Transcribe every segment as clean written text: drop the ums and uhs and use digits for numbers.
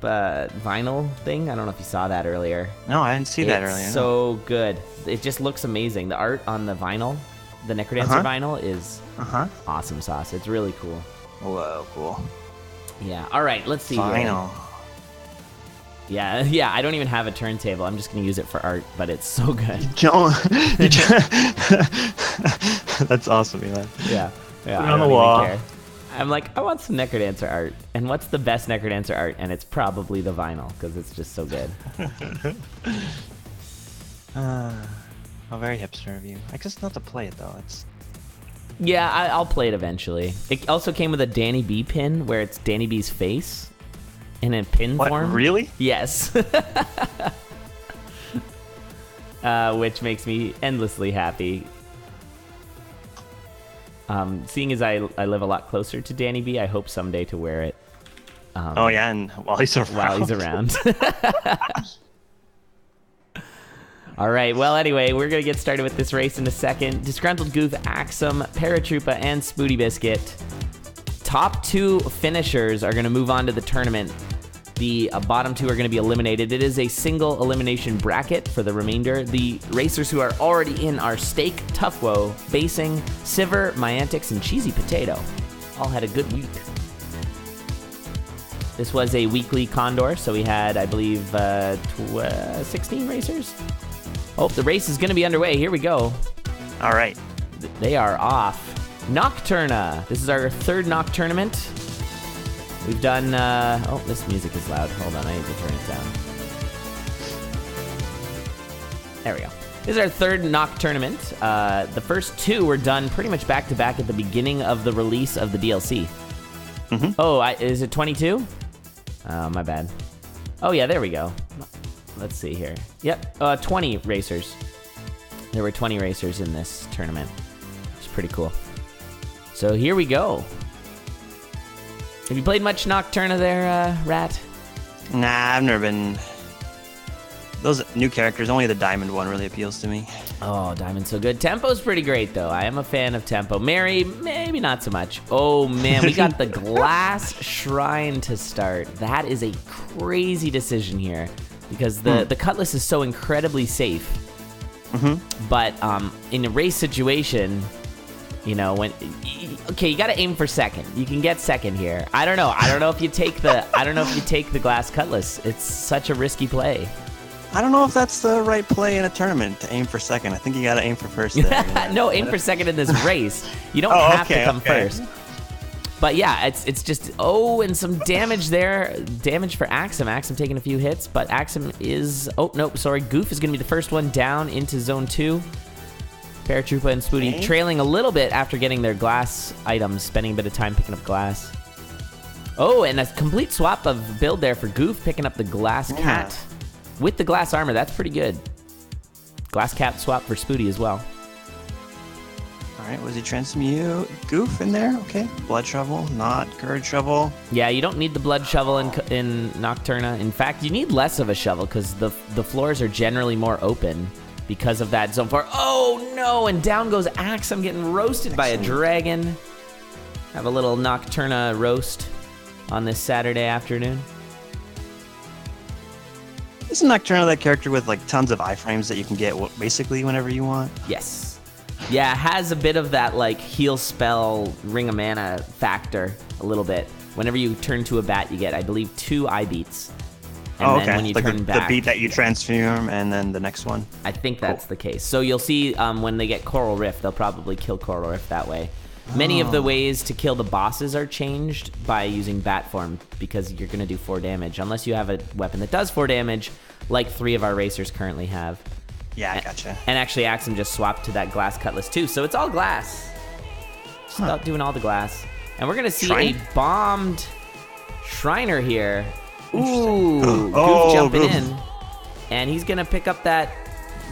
vinyl thing. I don't know if you saw that earlier. No, I didn't see that earlier. It's so good. It just looks amazing. The art on the vinyl, the Necrodancer vinyl, is awesome sauce. It's really cool. Whoa, cool. Yeah. All right, let's see Vinyl. Here. Yeah, I don't even have a turntable. I'm just going to use it for art, but it's so good. That's awesome, Eli. Yeah. Put it on the wall. Care. I'm like, I want some Necrodancer art. And what's the best Necrodancer art? And it's probably the vinyl, because it's just so good. Very hipster of you. I guess not to play it, though. Yeah, I'll play it eventually. It also came with a Danny B pin, where it's Danny B's face in a pin form. Really? Yes. Which makes me endlessly happy. Seeing as I live a lot closer to Danny B, I hope someday to wear it. And while he's around. All right, well, anyway, we're going to get started with this race in a second. Disgruntled Goof, Axem, Paratroopa, and SpootyBiscuit. Top 2 finishers are going to move on to the tournament. The bottom 2 are going to be eliminated. It is a single elimination bracket for the remainder. The racers who are already in are Steak, Toughwo, Basing, Siver, Myantix, and Cheesy Potato. All had a good week. This was a weekly Condor, so we had, I believe, 16 racers. Oh, the race is going to be underway. Here we go. All right. They are off. Nocturna. This is our 3rd Noct tournament. We've done, oh, this music is loud. Hold on, I need to turn it down. There we go. This is our 3rd Noct tournament. The first 2 were done pretty much back-to-back at the beginning of the release of the DLC. Mm-hmm. Oh, is it 22? Oh, my bad. Oh, yeah, there we go. Let's see here. Yep, 20 racers. There were 20 racers in this tournament. It's pretty cool. So here we go. Have you played much Nocturna there, Rat? Nah, I've never been... Those new characters, only the Diamond one really appeals to me. Oh, Diamond's so good. Tempo's pretty great, though. I am a fan of Tempo. Mary, maybe not so much. Oh, man, we got the Glass Shrine to start. That is a crazy decision here, because the Cutlass is so incredibly safe. Mm-hmm. But in a race situation... You know, okay, you gotta aim for second. You can get second here. I don't know if you take the Glass Cutlass. It's such a risky play. I don't know if that's the right play in a tournament to aim for second. I think you gotta aim for first there. No, aim for second in this race. You don't have to come first. But yeah, it's just, and some damage there. Damage for Axem. Axem taking a few hits, but Axem is, Goof is gonna be the first one down into zone 2. Paratroopa and Spooty trailing a little bit after getting their glass items, spending a bit of time picking up glass. Oh, and a complete swap of build there for Goof, picking up the glass cat with the glass armor. That's pretty good. Glass cat swap for Spooty as well. All right, was he transmute Goof in there? Okay, blood shovel, not courage shovel. Yeah, you don't need the blood shovel in Nocturna. In fact, you need less of a shovel because the floors are generally more open. Because of that zone 4. Oh no! And down goes Axem, getting roasted by a dragon. Have a little Nocturna roast on this Saturday afternoon. Isn't Nocturna that character with like tons of iframes that you can get basically whenever you want? Yes. Yeah, it has a bit of that like heal spell, ring of mana factor a little bit. Whenever you turn to a bat, you get, I believe, 2 eye beats. And then when you turn back, the beat that you transform, and then the next one. I think that's the case. So you'll see when they get Coral Rift, they'll probably kill Coral Rift that way. Many of the ways to kill the bosses are changed by using bat form because you're going to do 4 damage. Unless you have a weapon that does 4 damage, like 3 of our racers currently have. Yeah, I gotcha. And actually, Axem just swapped to that Glass Cutlass too, so it's all glass. Just about doing all the glass. And we're going to see a bombed Shriner here. Ooh, Goof jumping in. And he's going to pick up that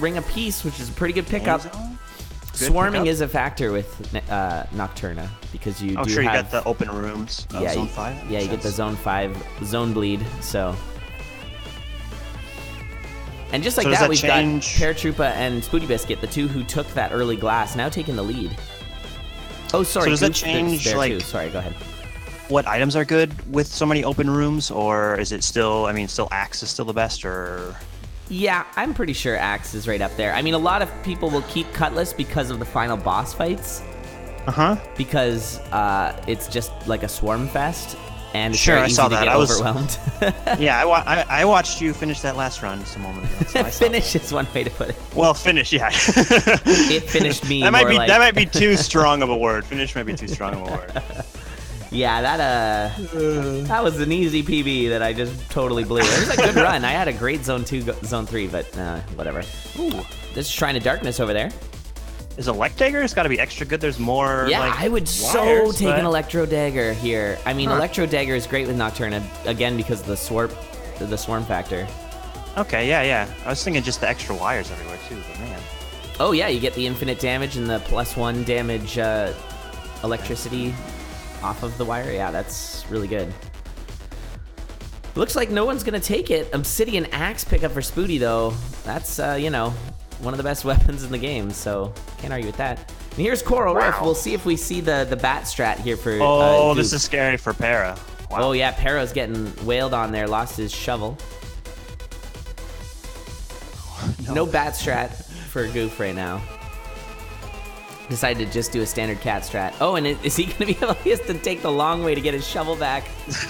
Ring of Peace, which is a pretty good pickup. Swarming is a factor with Nocturna because you do you got the open rooms of Zone 5. Yeah, you get the Zone 5 Zone Bleed, so... And just like that, we've got Paratroopa and SpootyBiscuit, the 2 who took that early glass, now taking the lead. Oh, sorry. So does that change, Sorry, go ahead. what items are good with so many open rooms, or is it still? I mean, still Axe is still the best, or? Yeah, I'm pretty sure Axe is right up there. I mean, a lot of people will keep Cutlass because of the final boss fights. Because it's just like a swarm fest, and it's very easy to get overwhelmed. Yeah, I watched you finish that last run just a moment ago. So finish is one way to put it. Well, finish, yeah. It finished me. That might be too strong of a word. Finish might be too strong of a word. Yeah, that was an easy PB that I just totally blew. It was a good run. I had a great Zone 2, Zone 3, but whatever. Ooh, this is Shrine of Darkness over there. Is Elect Dagger? It's got to be extra good. There's more. Yeah, like, I would wires, take an Electro Dagger here. I mean, Electro Dagger is great with Nocturna again because of the swarm factor. Okay, yeah. I was thinking just the extra wires everywhere too, but man. Oh yeah, you get the infinite damage and the +1 damage electricity off of the wire. Yeah, that's really good. Looks like no one's gonna take it. Obsidian Axe pickup for Spooty though. That's you know, one of the best weapons in the game, so can't argue with that. And here's Coral Rift. We'll see if we see the bat strat here for Oh, this is scary for Para. Wow. Oh yeah, Para's getting wailed on there, lost his shovel. No bat strat for Goof right now. Decided to just do a standard cat strat. Oh, and is he gonna be able he has to take the long way to get his shovel back?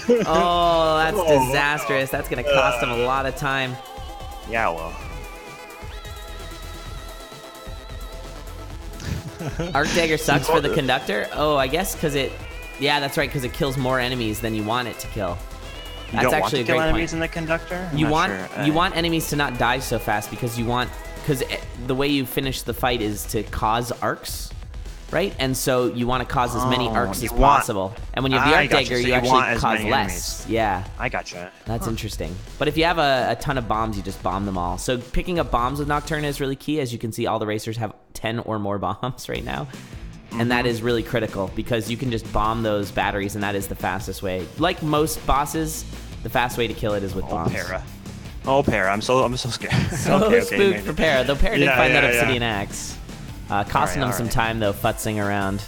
Oh, that's disastrous. That's gonna cost him a lot of time. Yeah, well. Arc Dagger sucks for the conductor? Oh, I guess because it... Yeah, that's right, because it kills more enemies than you want it to kill. That's actually a great point. You don't want to kill enemies in the conductor? You want enemies to not die so fast because you want... Because the way you finish the fight is to cause arcs, right? And so you want to cause as many arcs as possible. And when you have the Arc Dagger, you actually cause less. Yeah. I gotcha. That's interesting. But if you have a ton of bombs, you just bomb them all. So picking up bombs with Nocturna is really key. As you can see, all the racers have 10 or more bombs right now. And that is really critical because you can just bomb those batteries, and that is the fastest way. Like most bosses, the fast way to kill it is with bombs. Para, I'm so scared. So spooked for Para. Though Para did find that Obsidian Axe. Costing him some time though, futzing around.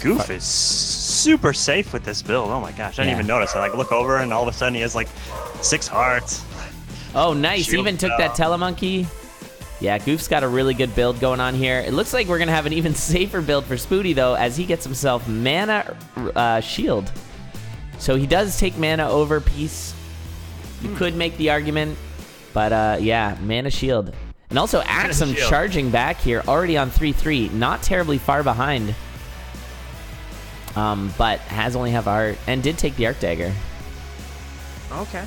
Goof is super safe with this build. Oh my gosh, I didn't even notice. I look over and all of a sudden he has 6 hearts. Oh nice, he even took that Telemonkey. Yeah, Goof's got a really good build going on here. It looks like we're gonna have an even safer build for Spooty though, as he gets himself mana shield. So he does take mana over Peace. You could make the argument, but yeah, mana shield. And also Axem charging back here, already on 3-3, not terribly far behind. But has only half a heart, and did take the Arc Dagger. Okay.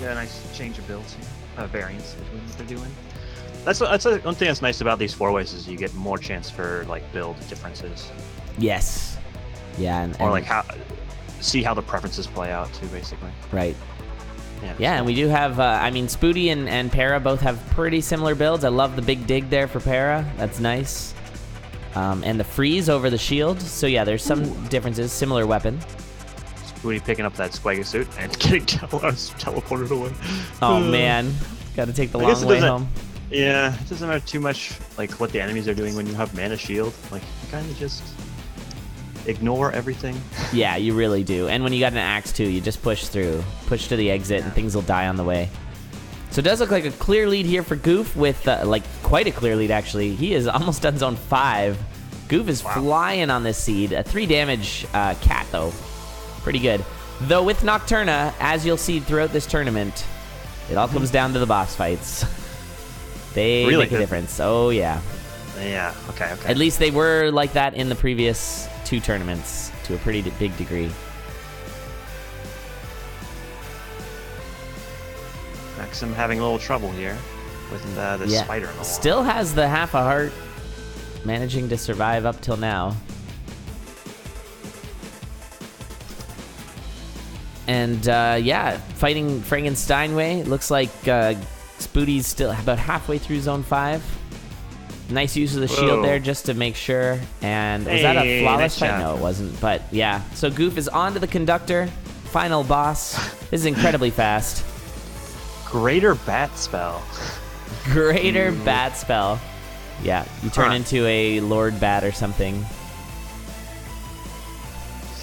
Yeah, nice change of builds here. Variance between what they're doing. That's one thing that's nice about these 4-ways is you get more chance for build differences. Yes. Yeah. Or see how the preferences play out too, basically. Right. Yeah, and we do have, I mean, Spooty and Para both have pretty similar builds. I love the big dig there for Para. That's nice. And the freeze over the shield. So yeah, there's some differences. Similar weapon. Spooty picking up that swagger suit and getting teleported away. Oh man, got to take the long way home. Yeah, it doesn't matter too much what the enemies are doing when you have mana shield. You kind of just ignore everything. Yeah, you really do. And when you got an axe too, you just push through, push to the exit, and things will die on the way. So it does look like a clear lead here for Goof with quite a clear lead actually. He is almost done zone 5. Goof is flying on this seed. A 3 damage cat though, pretty good. Though with Nocturna, as you'll see throughout this tournament, it all comes down to the boss fights. They make a difference. Oh yeah. Yeah. Okay. At least they were like that in the previous 2 tournaments to a pretty big degree. Axem having a little trouble here with the spider in the wall. Still has the half a heart, managing to survive up till now. And yeah, fighting Frankenstein way. Looks like Spooty's still about halfway through zone 5. Nice use of the shield there just to make sure. And was that a flawless fight? No, it wasn't. But yeah, so Goof is on to the conductor. Final boss. This is incredibly fast. Greater bat spell. Greater bat spell. Yeah, you turn into a Lord Bat or something.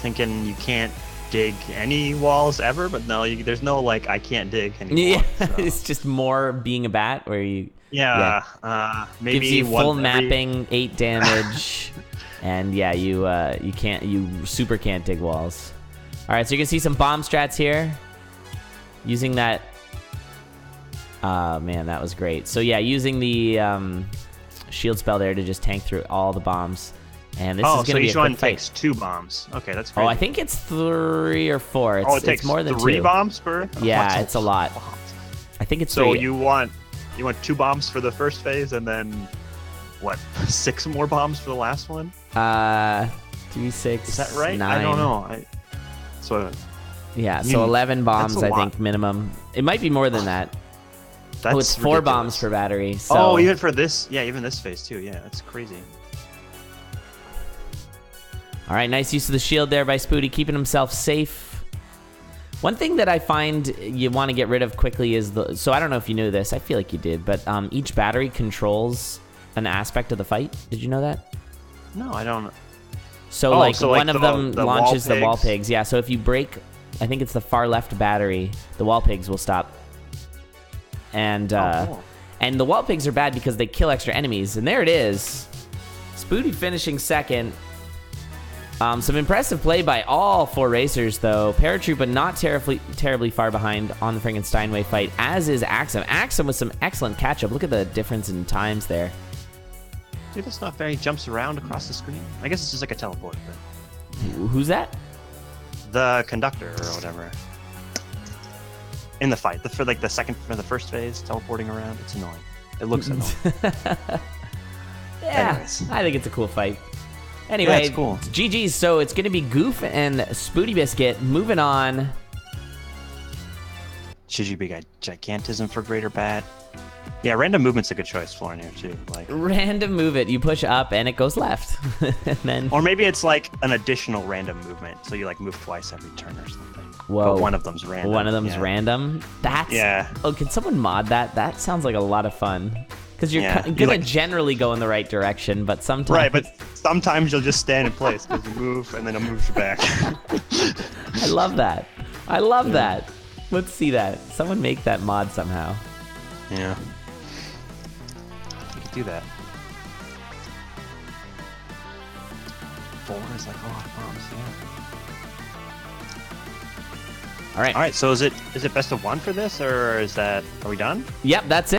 thinking you can't dig any walls ever, but no, there's no like I can't dig any walls. Yeah, So. it's just more being a bat where you. Maybe gives you full mapping, 8 damage, and yeah, you super can't dig walls. All right, so you can see some bomb strats here. Using that. Man, that was great. So yeah, using the shield spell there to just tank through all the bombs. And this is going to be a quick fight. Oh, so each one takes 2 bombs. Okay, that's great. Oh, I think it's 3 or 4. It takes more than 3 2 bombs per? Yeah, it's a lot. I think it's 3. So you want 2 bombs for the first phase, and then what? 6 more bombs for the last one? 3, 6. Is that right? 9. I don't know. So 11 bombs, I think, minimum. It might be more than that. It's 4 bombs per battery. So. Even for this, even this phase too. Yeah, that's crazy. All right, nice use of the shield there by Spooty, keeping himself safe. One thing that I find you want to get rid of quickly is so I don't know if you knew this. I feel like you did, but each battery controls an aspect of the fight. Did you know that? No, I don't. So one of them launches the wall pigs. Yeah, so if you break, I think it's the far left battery, the wall pigs will stop. And cool. And the wall pigs are bad because they kill extra enemies. And there it is. Spooty finishing second. Some impressive play by all 4 racers, though. Paratroopa not terribly far behind on the Frankensteinway fight, as is Axem. Axem with some excellent catch-up. Look at the difference in times there. Dude, that's not fair. He jumps around across the screen. I guess it's just like a teleport. But... Who's that? The conductor or whatever. In the fight. For the first phase, teleporting around. It's annoying. It looks annoying. Anyways. I think it's a cool fight. Anyway, it's cool. GG's. So it's going to be Goof and SpootyBiscuit moving on. Should you be gigantism for greater bat? Yeah, random movement's a good choice for in here too. Like random move it. You push up and it goes left. And then. Or maybe it's like an additional random movement, so you like move twice every turn or something. Whoa. But one of them's random. One of them's random. Oh, can someone mod that? That sounds like a lot of fun. Because you're gonna generally go in the right direction, but sometimes. Right, but sometimes you'll just stand in place because you move and then it moves you back. I love that. I love that. Let's see that. Someone make that mod somehow. Yeah. You could do that. 4 is like a lot of bombs, yeah. All right. All right. So is it best of 1 for this, or are we done? Yep, that's it.